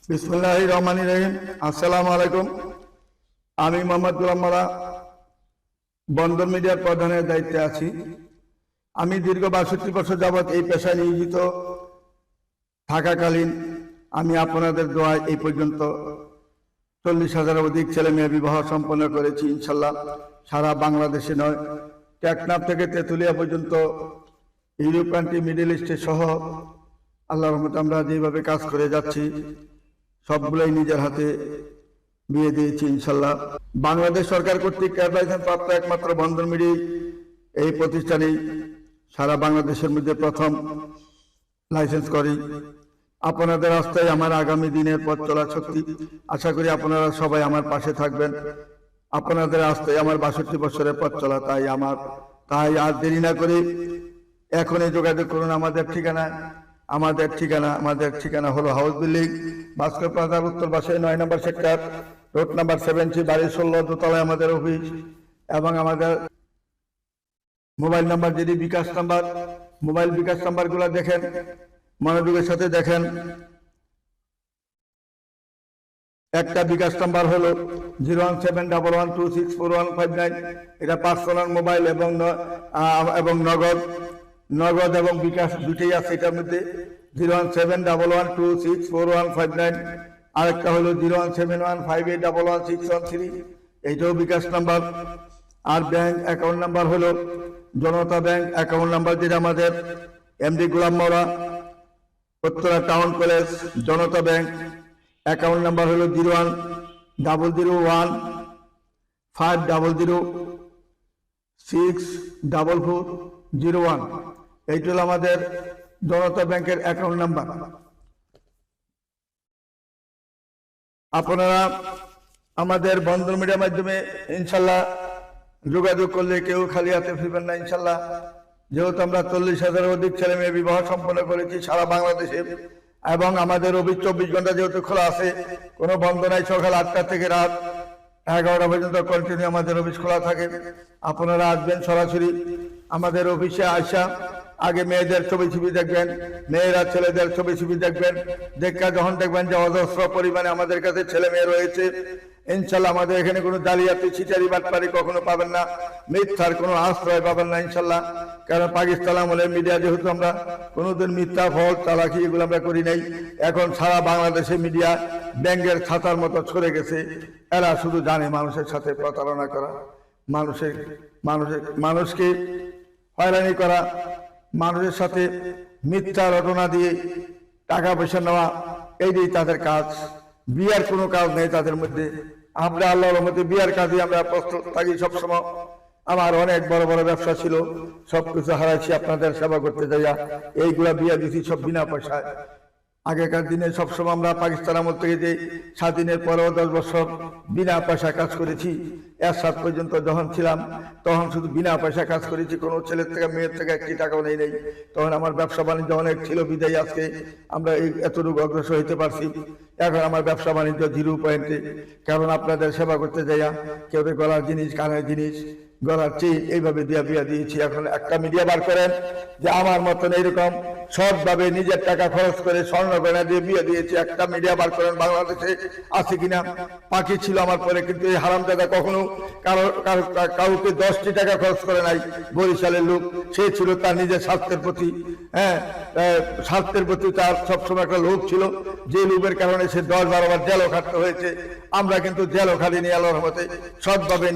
বিসমিল্লাহির রহমানির রহিম। আসসালামু আলাইকুম। আমি মোহাম্মদ গোলাম মোল্লা, বন্দর মিডিয়ার প্রধানের দায়িত্বে আছি। আমি দীর্ঘ ৬২ বছর যাবৎ এই পেশায় নিয়োজিত থাকাকালীন আমি আপনাদের দোয়ায় এই পর্যন্ত ৪০,০০০ অধিক ছেলে মেয়ে বিবাহ সম্পন্ন করেছি ইনশাল্লাহ। সারা বাংলাদেশে নয়, টেকনাফ থেকে তেঁতুলিয়া পর্যন্ত, ইউরোপ কান্ট্রি, মিডল ইস্টে সহ আল্লাহর রহমতে আমরা যেভাবে কাজ করে যাচ্ছি সবগুলোই নিজের হাতে বিয়ে দিয়েছি ইনশাল্লাহ। বাংলাদেশ সরকার কর্তৃক লাইসেন্স প্রাপ্ত একমাত্র বন্দর মিডিয়া এই প্রতিষ্ঠানেই সারা বাংলাদেশের মধ্যে প্রথম লাইসেন্স করি। আপনাদের রাস্তায় আমার আগামী দিনের পথ চলা শক্তি। আশা করি আপনারা সবাই আমার পাশে থাকবেন। আপনাদের রাস্তায় আমার ৬২ বছরের পথ চলা, তাই আর দেরি না করে এখনই যোগাযোগ করুন আমাদের ঠিকানা হলো হাউস বিল্ডিং, ভাস্কর প্লাজার উত্তর পাশে ৯ নম্বর সেক্টর, রোড নাম্বার 70, বাড়ি ১৬, দোতলায় আমাদের অফিস। এবং আমাদের মোবাইল নাম্বার, যদি বিকাশ নাম্বার গুলা দেখেন, মনোযোগের সাথে দেখেন। একটা বিকাশ নাম্বার হলো 01711264159, এটা পার্সোনাল মোবাইল এবং নগদ এবং বিকাশ দুটোই আছে এটার মধ্যে। 01711264159। আরেকটা হলো 01715811613, এইটাও বিকাশ নাম্বার। আর ব্যাংক অ্যাকাউন্ট নাম্বার হলো জনতা ব্যাংক অ্যাকাউন্ট নাম্বার, যেটা আমাদের এমডি গোলাম মোল্লা, উত্তরা টাউন কলেজ, জনতা ব্যাংক। অ্যাকাউন্ট নাম্বার হলো 01001500644401। এইটা হলো আমাদের জনতা ব্যাংকের অ্যাকাউন্ট নাম্বার। আপনারা আমাদের বন্দর মিডিয়ার মাধ্যমে ইনশাল্লাহ যোগাযোগ করলে কেউ খালি হাতে ফিরবেন না ইনশাল্লাহ। যেহেতু আমরা ৪০,০০০ অধিক ছেলে মেয়ে বিবাহ সম্পন্ন করেছি সারা বাংলাদেশে, এবং আমাদের অফিস ২৪ ঘন্টা যেহেতু খোলা আছে, কোনো বন্ধ নাই। সকাল ৮টা থেকে রাত ১১টা পর্যন্ত কন্টিনিউ আমাদের অফিস খোলা থাকে। আপনারা আসবেন সরাসরি আমাদের অফিসে আসা। আগে মেয়েদের ছবি দেখবেন, মেয়েরা ছেলেদের ছবি দেখবেন। যখন দেখবেন যে অজস্র পরিমাণে আমাদের কাছে ছেলে মেয়ে রয়েছে, ইনশাল্লাহ আমাদের এখানে কোনো জালিয়াতি, ছিটারি, বাটপারি কখনো পাবেন না, মিথ্যার কোনো আশ্রয় পাবেন না ইনশাল্লাহ। কারণ পাকিস্তান আমলের মিডিয়া, যেহেতু আমরা কোনোদিন মিথ্যা, ফল, চালাকি এগুলো আমরা করি নাই। এখন সারা বাংলাদেশে মিডিয়া ব্যাঙ্গের ছাতার মতো ছড়ে গেছে। এরা শুধু জানে মানুষের সাথে প্রতারণা করা, মানুষকে হয়রানি করা, মানুষের সাথে মিথ্যা রটনা দিয়ে টাকা পয়সা নেওয়া, এইটাই তাদের কাজ। বিয়ার কোনো কাজ নেই তাদের মধ্যে। আমরা আল্লাহর রহমতে বিয়ার কাজে আমরা প্রস্তুত থাকি সবসময়। আমার অনেক বড় বড় ব্যবসা ছিল, সবকিছু হারাইছি আপনাদের সেবা করতে যাইয়া। এইগুলা বিয়া দিছি সব বিনা পয়সায়। আগেকার দিনে সবসময় আমরা পাকিস্তান আমল থেকে যে স্বাধীনের পরেও ১০ বছর বিনা পয়সা কাজ করেছি। এরশাদ পর্যন্ত যখন ছিলাম তখন শুধু বিনা পয়সা কাজ করেছি, কোনো ছেলের থেকে মেয়ের থেকে একটি টাকাও নেই। তখন আমার ব্যবসা বাণিজ্য অনেক ছিল, বিদায় আজকে আমরা এই এতটুকু অগ্রসর হইতে পারছি। এখন আমার ব্যবসা বাণিজ্য 0 পয়েন্টে, কারণ আপনাদের সেবা করতে যাইয়া কেউ গলার জিনিস, কানের জিনিস, গলার চেইন এইভাবে বিয়া দিয়েছি। এখন একটা মিডিয়া বার করেন যে আমার মতন এইরকম সৎভাবে নিজের টাকা খরচ করে স্বর্ণ গয়না দিয়ে বিয়ে দিয়েছি, একটা মিডিয়া বার করেন বাংলাদেশে আছে কিনা? পাখি ছিল আমার পরে, কিন্তু এই হারামজাদা কখনো কাউকে 10টি টাকা খরচ করে নাই। বরিশালের লোক, সে ছিল তার নিজের স্বার্থের প্রতি, স্বার্থের প্রতি তার সবসময় একটা লোভ ছিল, যে লোভের কারণে সে 10-12 বার জেলও খাটতে হয়েছে। আমরা কিন্তু জেলও খাটিনি, আল্লাহর রহমতে সৎভাবে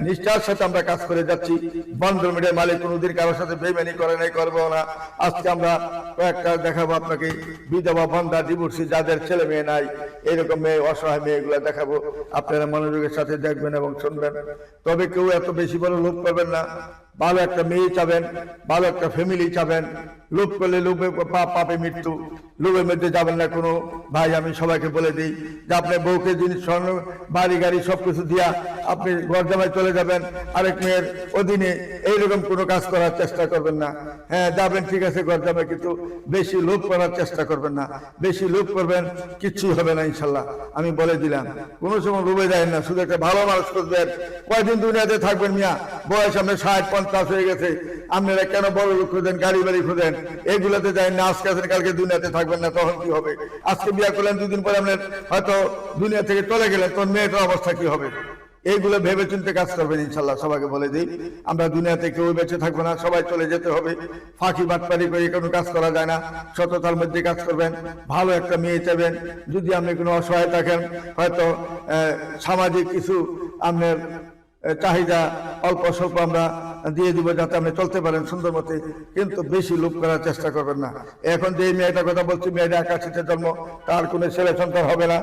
নিষ্ঠার সাথে আমরা কাজ করে যাচ্ছি। বন্দর মিডিয়ার মালিক কোনোদিন কারোর সাথে বেইমানি করে নাই, করবো না। আজকে আমরা কয়েকটা দেখাবো আপনাকে, বিধবা, বন্ধা, ডিভোর্সি, যাদের ছেলে মেয়ে নাই, এরকম মেয়ে, অসহায় মেয়েগুলা দেখাবো। আপনারা মনোযোগের সাথে দেখবেন এবং শুনবেন। তবে কেউ এত বেশি বড় লোভ করবেন না। ভালো একটা মেয়ে চাবেন, ভালো একটা ফ্যামিলি চাবেন। লোভ করলে লোভে পাপে মৃত্যু। লোভের মধ্যে যাবেন না কোনো ভাই। আমি সবাইকে বলে দিই যে আপনার বউকে জিনিস, স্বর্ণ, বাড়ি গাড়ি সবকিছু দিয়া আপনি ঘর জামাই চলে যাবেন, আরেক মেয়ের অধীনে এইরকম কোনো কাজ করার চেষ্টা করবেন না। হ্যাঁ, যাবেন ঠিক আছে ঘর জামাই, কিন্তু বেশি লোভ করার চেষ্টা করবেন না। বেশি লোভ করবেন কিচ্ছুই হবে না ইনশাল্লাহ, আমি বলে দিলাম। কোনো সময় লোভে যায় না, শুধু একটা ভালো মানুষ খুঁজবেন। কয়দিন দুনিয়াতে থাকবেন মিয়া? বয়স আপনার 60-50 সন্ত্রাস হয়ে গেছে, আপনারা কেন বড় লোক খোঁজেন, গাড়ি বাড়ি খোঁজেন, এগুলোতে যাই না, আজকে আছেন কালকে দুনিয়াতে থাকবেন না, তখন কি হবে? আজকে বিয়ে করলেন, 2 দিন পরে আপনার হয়তো দুনিয়া থেকে চলে গেলেন, তখন মেয়েটার অবস্থা কি হবে? এইগুলো ভেবে চিন্তে কাজ করবেন ইনশাল্লাহ। সবাইকে বলে দিই, আমরা দুনিয়াতে কেউ বেঁচে থাকবো না, সবাই চলে যেতে হবে। ফাঁকি বাটপারি করে কোনো কাজ করা যায় না, সততার মধ্যে কাজ করবেন, ভালো একটা মেয়ে চাইবেন। যদি আপনি কোনো অসহায় থাকেন, হয়তো সামাজিক কিছু আপনার চাহিদা অল্প স্বল্প আমরা দিয়ে দিব, যাতে আপনি চলতে পারেন সুন্দর মতে, কিন্তু বেশি লোভ করার চেষ্টা করবেন না। এখন যে মেয়েটার কথা বলছি, মেয়েটা 81-তে জন্ম, তার কোনো ছেলে সন্তান হবে না,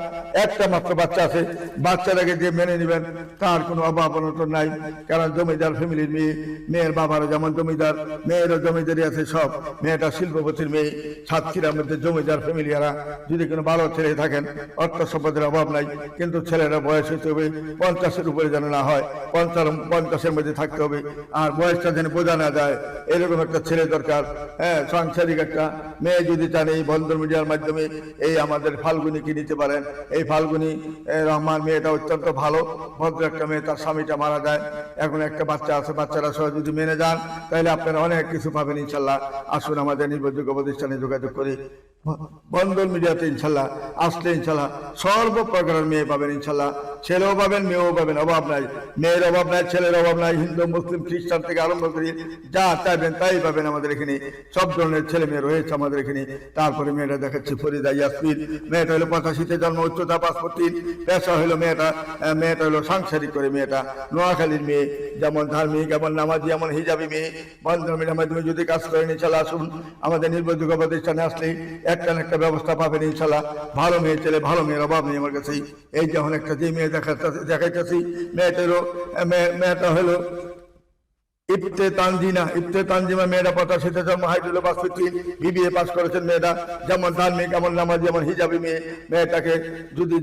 একটা মাত্র বাচ্চা আছে। বাচ্চাটাকে যে মেনে নেবেন, তার কোনো অভাব অনটন নাই, কারণ জমিদার ফ্যামিলির মেয়ে, মেয়ের বাবারও যেমন জমিদার, মেয়েরও জমিদারি আছে সব। মেয়েটা শিল্পপতির মেয়ে, সাতক্ষীরার মধ্যে জমিদার ফ্যামিলিয়ারা। যদি কোনো ভালো ছেলে থাকেন, অর্থ সম্পদের অভাব নাই, কিন্তু ছেলেরা বয়স হইতে হবে 50-এর উপরে যেন না হয়, 50-এর মধ্যে থাকতে হবে, আর বয়সটা যেন বোঝা না যায়, এরকম একটা ছেলে দরকার। হ্যাঁ, সাংসারিক একটা মেয়ে যদি চান, এই বন্ধন মিডিয়ার মাধ্যমে এই আমাদের ফাল্গুনিকে নিতে পারেন। এই ফাল্গুনি রহমান মেয়েটা অত্যন্ত ভালো, ভদ্র একটা মেয়ে, তার স্বামীটা মারা যায়, এখন একটা বাচ্চা আছে। বাচ্চারা সহ যদি মেনে যান, তাহলে আপনারা অনেক কিছু পাবেন ইনশাল্লাহ। আসুন আমাদের নির্ভরযোগ্য প্রতিষ্ঠানে যোগাযোগ করি, বন্ধন মিডিয়াতে ইনশাল্লাহ আসলে ইনশাল্লাহ সর্বপ্রকারের মেয়ে পাবেন ইনশাল্লাহ। ছেলেও পাবেন, মেয়েও পাবেন, অভাব নাই, মেয়ের অভাব নাই, ছেলের অভাব নাই। হিন্দু মুসলিম খ্রিস্টান থেকে আরম্ভ করি যা চাইবেন তাই পাবেন আমাদের এখানে। সব ধরনের ছেলে মেয়ে রয়েছে আমাদের এখানে। তারপরে মেয়েটা দেখাচ্ছি ফরিদা ইয়াসমিন, মেয়েটা হলো 85-তে জন্ম, উচ্চতা 5 ফুট 3, পেশা হলো মেয়েটা হলো সাংসারিক করে। মেয়েটা নোয়াখালীর মেয়ে, যেমন ধার্মিক, এমন নামাজি, এমন হিজাবি মেয়ে। বন্ধন মিডিয়ার মাধ্যমে যদি কাজ করেন ইনশাল্লাহ, আসুন আমাদের নির্ভরযোগ্য প্রতিষ্ঠানে আসলে একটা না একটা ব্যবস্থা পাবেন ইনশাল্লাহ। ভালো মেয়ে ছেলে, ভালো মেয়ের অভাব নেই আমার কাছে। এই যেমন একটা যে মেয়ে দেখাইতেছি, মেয়েটা হলো ইফতে তানজিমা, মেয়েটা 85-তে জন্ম, হাইট হলো 5 ফুট 3, বিবিএ পাস করেছেন মেয়েটা। যেমন ধার্মিক, এমন নামাজি, যেমন হিজাবি মেয়ে। মেয়েটাকে যদি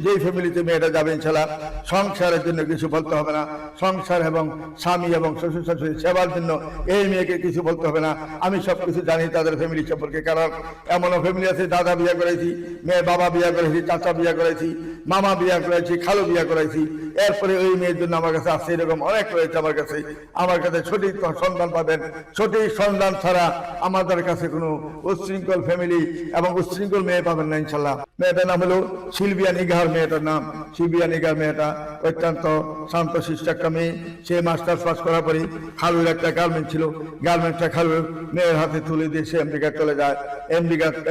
যেই ফ্যামিলিতে মেয়েটা যাবে ইনশাল্লাহ, সংসারের জন্য কিছু বলতে হবে না, সংসার এবং স্বামী এবং শ্বশুর শাশুড়ি সেবার জন্য এই মেয়েকে কিছু বলতে হবে না। আমি সব কিছু জানি তাদের ফ্যামিলি সম্পর্কে, কারণ এমনও ফ্যামিলি আছে, দাদা বিয়ে করেছি, মেয়ে বাবা বিয়ে করেছি, চাচা বিয়ে করেছি, মামা বিয়ে করেছি, খালু বিয়ে করেছি, এরপরে ওই মেয়ের জন্য আমার কাছে আসছে। এরকম অনেক রয়েছে আমার কাছে। সঠিক সন্ধান পাবেন। সঠিক সন্ধান ছাড়া আমাদের কাছে কোনো উচ্ছৃঙ্খল ফ্যামিলি এবং উচ্ছৃঙ্খল মেয়ে পাবেন না ইনশাল্লাহ। মেয়েটার নাম হলো সিলভিয়া নিগার, মেয়েটার নাম সিলভিয়া নিগার। মেয়েটা অত্যন্ত শান্ত শিষ্ট একটা মেয়ে। সে মাস্টার্স পাস করার পরে খালুর একটা গার্মেন্ট ছিল, গার্মেন্টটা খালুর মেয়ের হাতে তুলে দিয়ে সে আমেরিকা চলে যায়।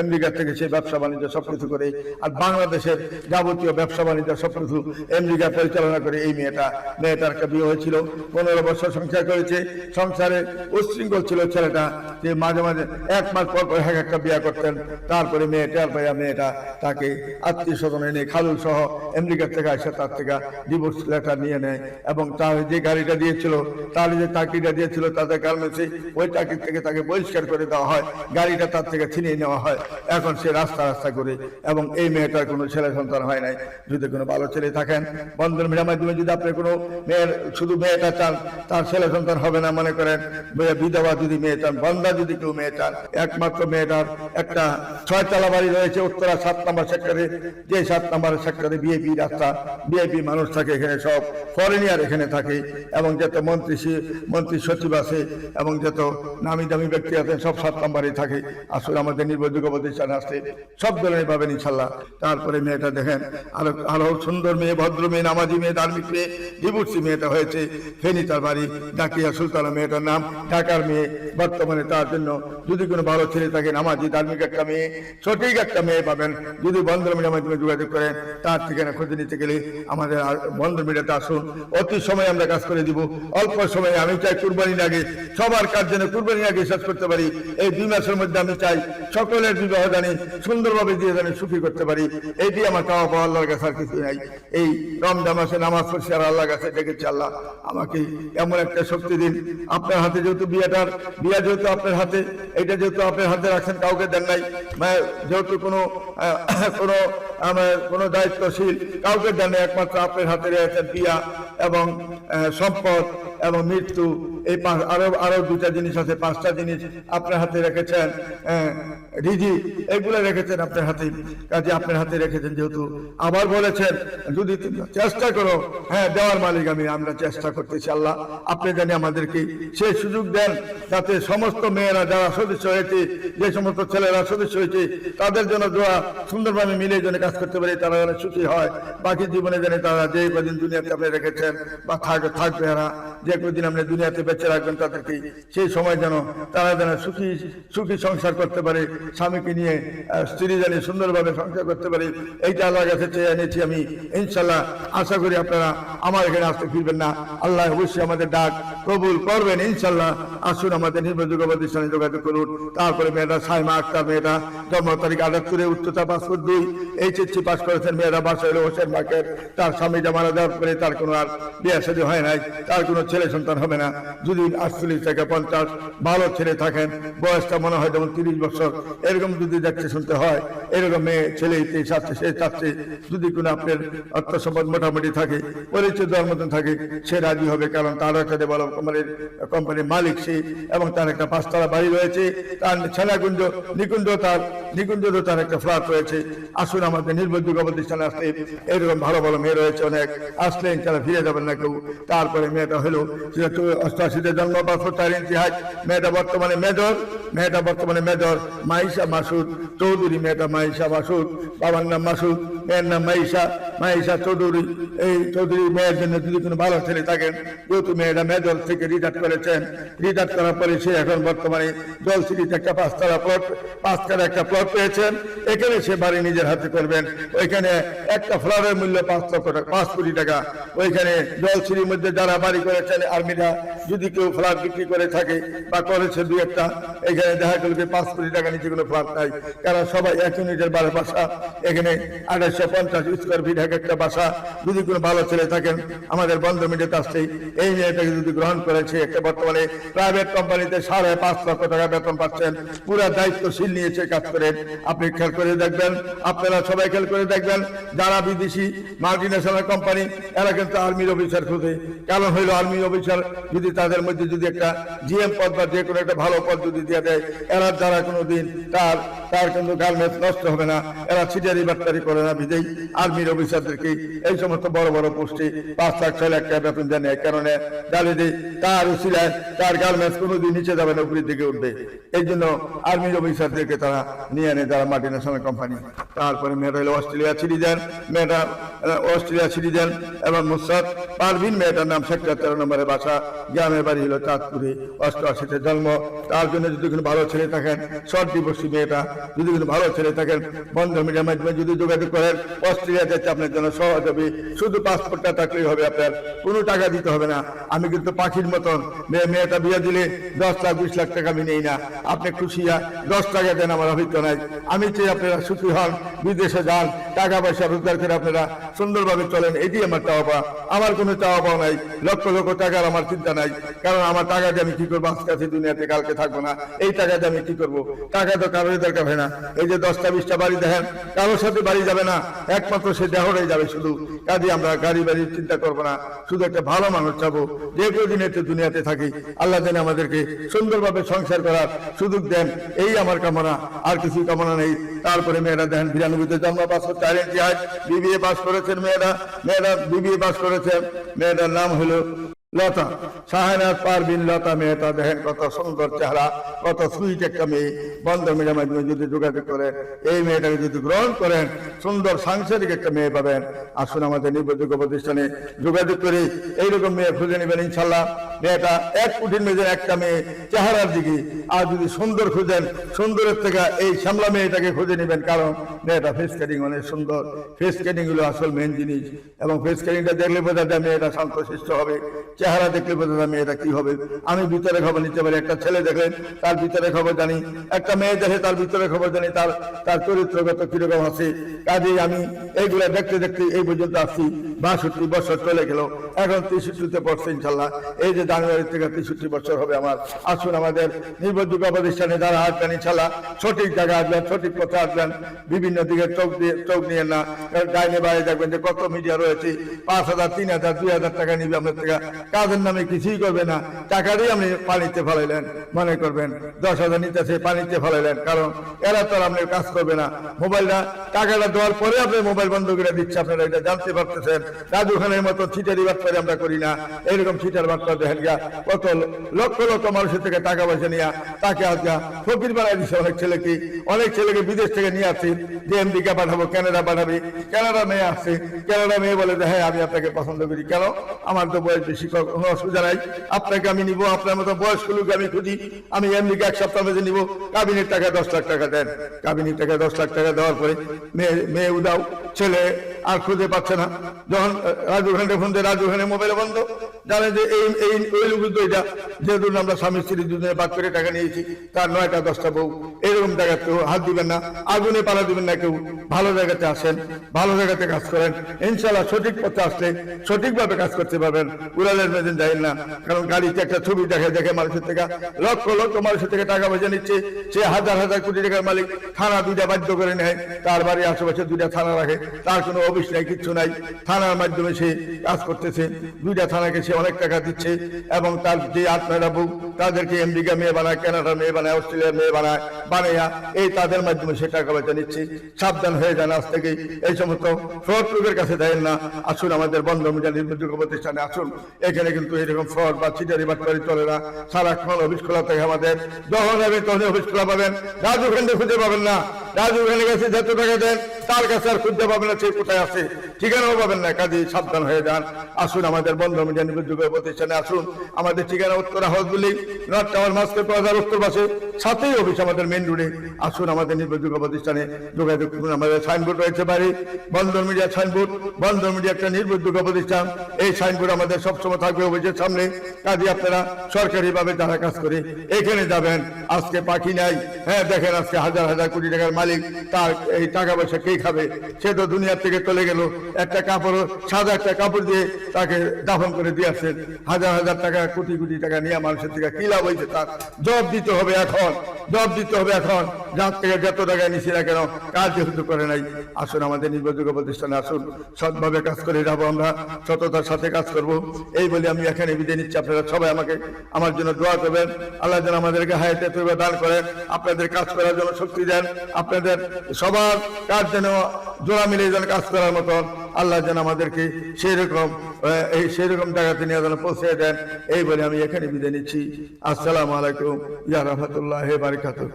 আমেরিকা থেকে সে ব্যবসা বাণিজ্য সবকিছু করে, আর বাংলাদেশের যাবতীয় ব্যবসা বাণিজ্য সবকিছু আমেরিকা পরিচালনা করে। এই মেয়েটার একটা বিয়ে হয়েছিল, 15 বছর সংসার করেছে। সংসারে উচ্ছৃঙ্খল ছিল ছেলেটা, যে মাঝে মাঝে 1 মাস পর পর একটা বিয়ে করতেন। তারপরে মেয়েটা তাকে আত্মীয় স্বজন এনে খালুর সহ আমেরিকা থেকে আসে, তার থেকে ডিভোর্স লেটার নিয়ে নেয়, এবং তার যে গাড়িটা দিয়েছিল, তার যে চাকরিটা দিয়েছিল তাদের গার্মেন্টসে, ওই চাকরি থেকে তাকে বহিষ্কার করে দেওয়া হয়, গাড়িটা তার থেকে ছিনিয়ে নেওয়া হয়। এখন সে রাস্তা করে, এবং এই মেয়েটার কোনো ছেলে সন্তান হয় নাই। যদি কোনো ভালো ছেলে থাকেন, বন্ধন মিডিয়ার মাধ্যমে যদি আপনি কোনো মেয়ের শুধু মেয়েটা চান, তার ছেলে সন্তান হবে না মনে করেন, বিধবা যদি মেয়ে চান, বন্ধা যদি কেউ মেয়ে চান, একমাত্র মেয়েটার একটা 6 তলা বাড়ি রয়েছে উত্তরা 7 নম্বর সেক্টরে। যে 7 নম্বর সেক্টরে বিএপি রাস্তা, বিএপি মানুষ থাকে এখানে, সব ফরেনিয়ার এখানে থাকে, এবং যত মন্ত্রী সচিব আছে এবং যত নামি দামি ব্যক্তি আছেন সব 7 নম্বরে থাকে। আসলে আমাদের নির্ভরযোগ্য প্রতিষ্ঠানে আসলে সব ধরনের পাবেন ইনশাল্লাহ। তারপরে মেয়েটা দেখেন, আরো সুন্দর মেয়ে, ভদ্র মেয়ে, নামাজি মেয়ে, ধার্মিক মেয়ে, ডিভোর্সি মেয়েটা হয়েছে। ফেনী তার বাড়ি, ডাকিয়া সুলতানা মেয়েটার নাম, ঢাকার মেয়ে। বর্তমানে তার জন্য যদি কোনো ভালো ছেলে থাকে, নামাজি ধার্মিক একটা মেয়ে, সঠিক একটা মেয়ে পাবেন যদি বন্ধন মিডিয়ার মাধ্যমে যোগাযোগ করেন। তার ঠিকানা খুঁজে নিতে গেলে আমাদের বন্ধন মিডিয়াতে আসুন, অতি সময় আমরা কাজ করে দিব, অল্প সময়ে। আমি চাই কুরবানির আগে সবার কাজ যেন কুরবানির আগে শেষ করতে পারি। এই 2 মাসের মধ্যে আমি চাই সকলের বিবাহ জানি সুন্দরভাবে দিয়ে জানি সুখী করতে পারি। এইটি আমার চাওয়া পাওয়া, আল্লাহর কাছে আর কিছু নাই। এই রমজান মাসে নামাজ পড়ছি আর আল্লাহর কাছে ডেকেছি, আল্লাহ আমাকে এমন একটা শক্তি দিন। আপনার হাতে যেহেতু বিয়া যেহেতু আপনার হাতে, এটা যেহেতু আপনার হাতে রাখছেন, কাউকে দেন নাই, যেহেতু কোনো দায়িত্বশীল কাউকে দেন নাই, একমাত্র আপনার হাতে রয়েছেন বিয়া এবং সম্পদ এবং মৃত্যু, এই আরো দুটা জিনিস আছে, পাঁচটা জিনিস আপনার হাতে রেখেছেন। রিজি এগুলো রেখেছেন আপনার হাতে, কাজে আপনার হাতে রেখেছেন যেহেতু, আবার বলেছেন যদি চেষ্টা করো, হ্যাঁ দেওয়ার মালিক আমরা চেষ্টা করতেছি আল্লাহ, আপনি জানি আমাদেরকে সেই সুযোগ দেন যাতে সমস্ত মেয়েরা যারা সদস্য হয়েছে, যে সমস্ত ছেলেরা সদস্য হয়েছে, তাদের জন্য দোয়া সুন্দরভাবে মিলে যেন কাজ করতে পারে, তারা যেন সুখী হয় বাকি জীবনে, যেন তারা যে কদিন দুনিয়াতে আপনি রেখেছেন বা থাকবে এরা, যে কদিন আপনি দুনিয়াতে বেঁচে রাখবেন তাদেরকে, সেই সময় যেন তারা যেন সুখী সংসার করতে পারে, স্বামীকে নিয়ে স্ত্রী জানি সুন্দরভাবে সংসার করতে পারে, এইটা আল্লাহর কাছে চেয়ে এনেছি আমি। ইনশাল্লাহ আশা করি আপনারা আমার এখানে আসতে ফিরবেন না, আল্লাহ অবশ্যই আমাদের ডাক কবুল করবেন ইনশাল্লাহ। আসুন আমাদের নির্ভরযোগ্য প্রতিষ্ঠানে যোগাযোগ করুন। তারপরে মেয়েটা সাইমা আক্তার, মেয়েটা জন্ম তারিখ 78, উচ্চতা 5'2", HSC পাস করেছেন। মেয়েরা বাসা হলো হোসেন মাকের, তার স্বামীটা মারা যাওয়ার পরে তার কোনো আর বিয়ে শাদী হয় নাই, তার কোনো ছেলে সন্তান হবে না। যদি 48 থেকে 50 ভালো ছেলে থাকেন, বয়সটা মনে হয় যেমন 30 বছর, এরকম যদি দেখতে শুনতে হয়, এরকম মেয়ে ছেলে সে চাচ্ছে, যদি কোনো আপনার অর্থ সম্পদ মোটামুটি থাকে, পরিচয় দেওয়ার মতন থাকে, সে রাজি হবে, কারণ তারও একটা ডেভেলপ কোম্পানির মালিক সে, এবং তার একটা 5তলা বাড়ি রয়েছে, তার নিকুঞ্জ তার একটা ফ্ল্যাট রয়েছে। আসুন আমাদের নির্ভরযোগ্য প্রতিষ্ঠানে আসলে এরকম ভালো ভালো মেয়ে রয়েছে অনেক, আসলে ইনশাআল্লাহ ফিরে যাবেন না কেউ। তারপরে মেয়েটা হলো 88-তে জন্ম, 4 ইঞ্চি হাইট, মেয়েটা বর্তমানে মেজর মাইশা মাসুদ চৌধুরী, মেয়েটা মাইশা মাসুদ, বাবার নাম মাসুদ, মেয়ের নাম মাইশা চৌধুরী। এই চৌধুরী মেয়ের জন্য যদি কোনো ভালো ছেলে থাকেন, যেহেতু মেয়েটা মেজর থেকে রিটায়ার করেছেন, রিটায়ার করার পরে সে এখন বর্তমানে জলসিটিতে একটা 5 একটা প্লট পেয়েছেন, এখানে সে বাড়ি নিজের হাতে করবেন। ওইখানে একটা ফ্ল্যাটের মূল্য 5 কোটি টাকা। ওইখানে জলসিটির মধ্যে যারা বাড়ি করেছেন আর্মিরা, যদি কেউ ফ্ল্যাট বিক্রি করে থাকে বা করেছে 2-1টা, এখানে দেখা গেল যে 5 কোটি টাকা নিচে কোনো ফ্ল্যাট নাই, কারণ সবাই 1 ইউনিটের বাসা। এখানে 2850 স্কোয়ার ফিট একটা বাসা। যদি কোনো ভালো ছেলে থাকেন, আমাদের বন্ধ মিডিয়াতে আসছে, এই মেয়েটাকে যদি গ্রহণ করেছে, একটা বর্তমানে প্রাইভেট কোম্পানিতে 5.5 লক্ষ টাকা বেতন পাচ্ছেন, পুরো দায়িত্বশীল নিয়েছে কাজ করেন। আপনি খেয়াল করে দেখবেন, আপনারা সবাই খেয়াল করে দেখবেন, যারা বিদেশি মাল্টিন্যাশনাল কোম্পানি, এরা কিন্তু আর্মির অফিসার খোঁজে। কারণ হইল আর্মি অফিসার যদি তাদের মধ্যে যদি একটা জিএম পদ বা যে কোনো একটা ভালো পদ যদি দিয়ে দেয়, এরা যারা কোনোদিন তার কিন্তু গার্মেন্টস নষ্ট হবে না, এরা ছিটারি বাট্টারি করে না। বিদেই আর্মির অফিসারদেরকে এই সমস্ত বড় বড় পোস্টে 5 লাখ 6 লাখ টাকা বেতন দেন, এই কারণে জানে যে তার উসিলায় তার গার্মেন্টস কোনোদিন নিচে যাবে না, উপরের দিকে উঠবে। এই জন্য আর্মির অফিসারদেরকে তারা নিয়ে আনে, যারা মাল্টিন্যাশনাল কোম্পানি। তারপরে মেয়েটা হলো অস্ট্রেলিয়া সিটিজেন এবং মুসাদ পারভিন, মেয়েটার নাম সেক্টর 13 নম্বরের বাসা, গ্রামের বাড়ি হলো চাঁদপুরে, 88-তে জন্ম। তার জন্য যদি কোনো ভালো ছেলে থাকেন, শর্ট ডিভোর্সি মেয়েটা, যদি কোনো ভালো ছেলে থাকেন, বন্ধ মিডিয়ার মাধ্যমে যদি যোগাযোগ করেন, অস্ট্রেলিয়া যাচ্ছে আপনার জন্য সহজ হবে। শুধু পাসপোর্টটা থাকলেই হবে, আপনার কোনো টাকা দিতে হবে না। আমি কিন্তু পাখির মতন, মেয়েটা বিয়ে দিলে 10 লাখ 20 লাখ টাকা আমি নেই না। আপনি খুশিয়া 10 টাকা দেন, আমার অভিজ্ঞ নাই। আমি চাই আপনারা সুখী হন, বিদেশে যান, টাকা পয়সা রোজগার করে আপনারা সুন্দরভাবে চলেন, এটি আমার চাওয়া পাওয়া। আমার কোনো চাওয়া পাওয়া নাই, লক্ষ লক্ষ টাকার আমার চিন্তা নাই, কারণ আমার টাকা দিয়ে আমি কি করবো, আজকে আছি দুনিয়াতে, কালকে থাকবো না। এই টাকা দিয়ে আমি কি করবো? টাকা তো কারোর দরকার হয় না। এই যে 10টা 20টা বাড়ি দেখেন, কারোর সাথে বাড়ি যাবে না, একমাত্র সে দেহটাই যাবে শুধু। কাজে আমরা গাড়ি বাড়ির চিন্তা করবো না, শুধু একটা ভালো মানুষ চাবো, যে কদিন একটু দুনিয়াতে থাকি, আল্লাহ যেন আমাদেরকে সুন্দরভাবে সংসার করার সুযোগ দেন, এই আমার কামনা, আর কিছু কামনা নেই। তারপরে মেয়েরা দেখেন 92-তে জন্ম, 4 ইঞ্চি হাইট, বিবিএ পাস করেছেন মেয়েরা বিবিএ পাস করেছেন। মেয়েটার নাম হলো লতা, শাহানাজ পারভিন লতা। মেয়েটা দেখেন কত সুন্দর চেহারা, কত সুইট একটা মেয়ে। বন্ধন মিডিয়ার মাধ্যমে যদি যোগাযোগ করেন, এই মেয়েটাকে যদি গ্রহণ করেন, সুন্দর সাংসারিক একটা মেয়ে পাবেন। আসুন আমাদের নির্ভরযোগ্য প্রতিষ্ঠানে যোগাযোগ করে এইরকম মেয়ে খুঁজে নেবেন ইনশাল্লাহ। মেয়েটা 1 কোটির মেয়েদের একটা মেয়ে চেহারার দিকে, আর যদি সুন্দর খুঁজেন, সুন্দরের থেকে এই শ্যামলা মেয়েটাকে খুঁজে নেবেন, কারণ মেয়েটা ফেস কাটিং অনেক সুন্দর। ফেস কাটিং হলো আসল মেন জিনিস, এবং ফেস কাটিংটা দেখলে বোঝা যায় মেয়েটা শান্তশিষ্ট হবে, চেহারা দেখলে বোঝা যায় মেয়েটা কি হবে। আমি ভিতরে খবর নিতে পারি, একটা ছেলে দেখলেন তার ভিতরে খবর জানি, একটা মেয়ে দেখে তার ভিতরে খবর জানি, তার চরিত্রগত কিরকম আছে। কাজেই আমি এইগুলা দেখতে দেখতে এই পর্যন্ত আসছি। 62 বছর চলে গেল, এখন 63-তে পড়ছে ইনশাল্লাহ। এই যে জানুয়ারি থেকে 63 বছর হবে আমার। আসুন আমাদের নির্ভরযোগ্য প্রতিষ্ঠানে যারা আসবেন ইনশাল্লাহ, সঠিক জায়গায় আসবেন, সঠিক পথে আসবেন, বিভিন্ন দিকে চোখ নিয়ে না। ডাইনে বাইরে দেখবেন যে কত মিডিয়া রয়েছে, 5,000 3,000 2,000 টাকা নিবে আপনার থেকে, কাজের নামে কিছুই করবে না, টাকা দিয়ে আপনি পানিতে ফেলাইলেন, মনে করবেন 10,000 নিতেছে পানিতে ফেলাইলেন, কারণ এরা তো আর আপনার কাজ করবে না। মোবাইলটা টাকাটা দেওয়ার পরে আপনি মোবাইল বন্ধ করে দিচ্ছে, আপনারা এটা জানতে পারতেছেন। রাজু খানের মতো ছিটারি বাটপারি আমরা করি না, এরকম ছিটার বাটপার দেখেন গা কত লক্ষ লক্ষ মানুষের থেকে টাকা পয়সা নিয়ে তাকে আজকে ফকির বানাই দিচ্ছে। অনেক ছেলেকে বিদেশ থেকে নিয়ে আসছি যে আমেরিকা পাঠাবো, কানাডা পাঠাবি, কানাডা মেয়ে আসছে, কানাডা মেয়ে বলে যে হ্যাঁ আমি আপনাকে পছন্দ করি, কেন আমার তো বয়স বেশি, কোনো অসুবিধা নাই, আপনাকে আমি নিবো, আপনার মতো বয়স্ক লোক আমি খুঁজি, আমি আমেরিকা 1 সপ্তাহ মধ্যে নিবো, কাবিনের টাকা 10 লাখ টাকা দেন। কাবিনের টাকা 10 লাখ টাকা দেওয়ার পরে মেয়ে উদাও, ছেলে আর খুঁজে পাচ্ছে না। যখন রাজু খানের ফোন দিয়ে রাজু খানের মোবাইলে বন্ধ, জানে যে এই ওই লোক তো এটা, যেহেতু আমরা স্বামী স্ত্রী দুজনে বাদ করে টাকা নিয়েছি, তার 9টা 10টা বউ, এরকম জায়গায় কেউ হাত দিবেন না, আগুনে পালা দিবেন না কেউ। ভালো জায়গাতে আসেন, ভালো জায়গাতে কাজ করেন, ইনশাল্লাহ সঠিক পথে আসলে সঠিকভাবে কাজ করতে পারবেন। উড়ালের মেদিন যাই না, কারণ গাড়িতে একটা ছবি দেখে মানুষের থেকে লক্ষ লক্ষ মানুষের থেকে টাকা পয়সা নিচ্ছে, সে হাজার হাজার কোটি টাকার মালিক, থানা 2টা বাধ্য করে নেয়, তার বাড়ির আশেপাশে 2টা থানা রাখে, তার কোনো অফিস নাই, কিচ্ছু নাই, থানার মাধ্যমে সে কাজ করতেছে, 2টা থানাকে সে অনেক টাকা দিচ্ছে, এবং তার যে 8-9টা বউ তাদেরকে আমেরিকা মেয়ে বানায়, কানাডা মেয়ে বানায়, অস্ট্রেলিয়া মেয়ে বানায়া এই তাদের মাধ্যমে সে টাকা পয়সা নিচ্ছে। সাবধান হয়ে যান, আজ থেকে এই সমস্ত ফ্রড লোকের কাছে দেন না। আসুন আমাদের বন্ধ মিডিয়া নির্ভরযোগ্য প্রতিষ্ঠানে আসুন, এখানে কিন্তু এরকম ফ্রড বা চিটারি বাটপারি চলে না। সারাক্ষণ অফিস খোলা থাকে আমাদের, যখন যাবে তখন অফিস খোলা পাবেন। রাজু খানকে খুঁজে পাবেন না, রাজু খানের কাছে যত টাকা দেন তার কাছে আর খুঁজে পাবেন না, সে কোথায় আছে ঠিকানাও পাবেন না। কাজে সাবধান হয়ে যান, আসুন আমাদের বন্ধ মিডিয়া নির্ভরযোগ্য প্রতিষ্ঠানে আসুন। আমাদের ঠিকানা Uttara house building, north tower, master প্লাজার উত্তর পাশে, সাথেই অফিস আমাদের মেইন রোডে। আসুন আমাদের নির্ভরযোগ্য প্রতিষ্ঠানে যোগাযোগ করুন। আমাদের সাইনবোর্ড রয়েছে বাড়ি, বন্দর মিডিয়া সাইনবোর্ড। বন্দর মিডিয়া একটা নির্ভরযোগ্য প্রতিষ্ঠান, এই সাইনবোর্ড আমাদের সবসময় থাকবে অফিসের সামনে। কাজে আপনারা সরকারিভাবে যারা কাজ করে এখানে যাবেন। আজকে পাখি নাই, হ্যাঁ দেখেন আজকে হাজার হাজার কোটি টাকার মালিক, তার এই টাকা পয়সা কে খাবে? সে তো দুনিয়ার থেকে চলে গেল, একটা কাপড়, সাদা একটা কাপড় দিয়ে তাকে দাফন করে দিয়ে আসছেন। হাজার হাজার টাকা, কোটি কোটি টাকা নিয়ে মানুষের থেকে কি লাভ হয়েছে? তার জবাব দিতে হবে এখন, জবাব দিতে হবে এখন। যার থেকে যত টাকা নিছি না কেন, কাজ যেহেতু করে নাই। আসুন আমাদের নির্ভরযোগ্য প্রতিষ্ঠানে আসুন, সৎভাবে কাজ করে যাবো আমরা, সততার সাথে কাজ করব, এই বলে আমি এখানে বিদায় নিচ্ছি। আপনারা সবাই আমার জন্য দোয়া করবেন। আল্লাহ যেন আমাদেরকে হায়াতে তৈবা দান করেন, আপনাদের কাজ করার জন্য শক্তি দেন, আপনাদের সবার কাজ যেন জোড়া মিলে যেন কাজ করার মতন আল্লাহ যেন আমাদেরকে সেরকম জায়গাতে নিয়ে যেন পৌঁছে দেন, এই বলে আমি এখানে বিদায় নিচ্ছি। আসসালামু আলাইকুম ইয়া রাহমাতুল্লাহি ওয়া বারাকাতুহু।